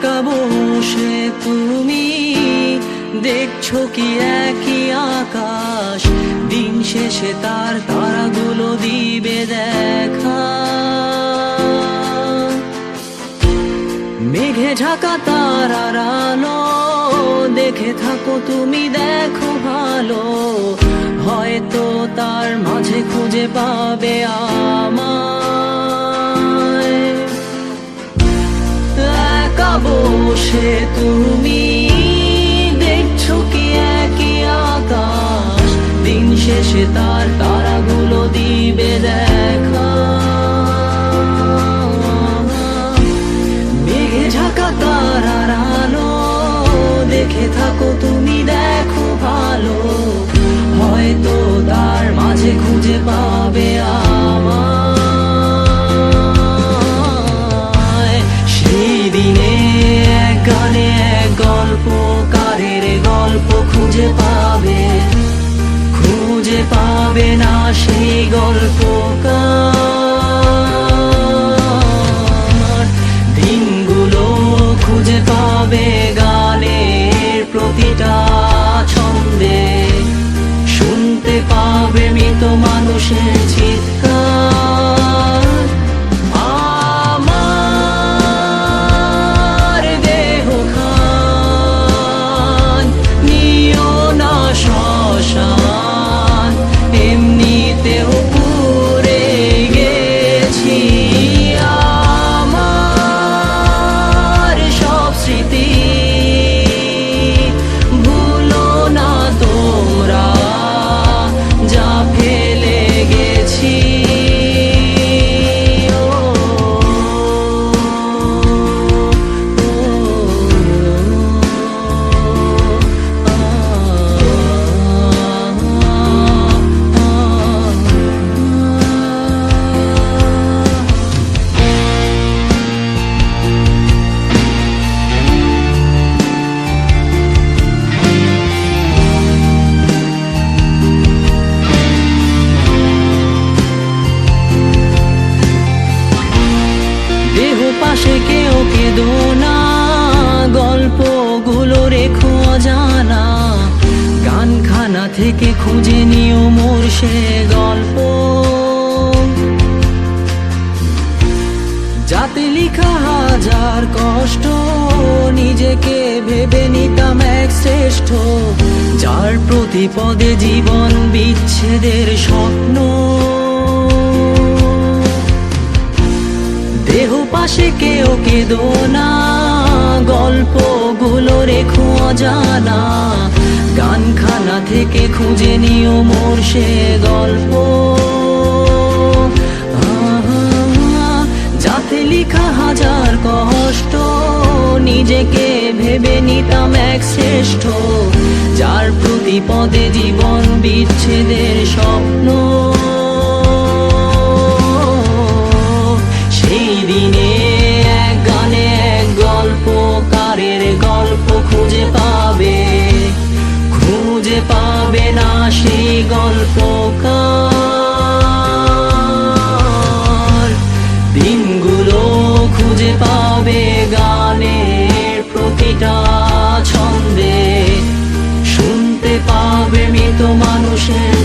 একা বসে তুমি দেখছো কি একই আকাশ, দিন শেষে তার তারাগুলো দিবে দেখা। মেঘে ঢাকা তারার আলো দেখে থাকো তুমি, দেখো ভালো, হয়তো তার মাঝে খুঁজে পাবে আমায়। একা বসে তুমি দেখছো কি একই আকাশ, দিন শেষে তার তারাগুলো দিবে দেখা। মেঘে ঢাকা তারার আলো দেখে থাকো তুমি, দেখো ভালো, হয়তো তার মাঝে খুঁজে পাবে আমায়। সেই দিনে এক গানে এক গল্পকারের গল্প খুঁজে পাবে, খুঁজে পাবে না সেই গল্পকার। দিনগুলো খুঁজে পাবে গানের প্রতিটা ছন্দে, শুনতে পাবে মৃত মানুষের চিৎকার। আমার দেহ খান নিও না শ্মশান, এমনিতেও পুড়ে গেছি। আমার সব স্মৃতি ভুলো না তোমরা, যা ফেলে গেছি। পাশে কেউ কেঁদো না, গল্পগুলো রেখো অজানা, গানখানা থেকে খুঁজে নিও মোর সে গল্প, যাতে লিখা হাজার কষ্ট নিজেকে ভেবে নিতাম এক শ্রেষ্ঠ, যার প্রতি পদে জীবন বিচ্ছেদের স্বপ্ন। দেহ পাশে কেউ কেঁদো না, গল্পগুলো রেখো অজানা, গানখানা থেকে খুঁজে নিও মোর সে গল্প, যাতে লিখা হাজার কষ্ট নিজেকে ভেবে নিতাম এক শ্রেষ্ঠ, যার প্রতি পদে জীবন বিচ্ছেদের স্বপ্ন। সেই দিনে এক গানে এক গল্পকারের গল্প খুঁজে পাবে, খুঁজে পাবে না সেই গল্পকার। দিনগুলো খুঁজে পাবে গানের প্রতিটা ছন্দে, শুনতে পাবে মৃত মানুষের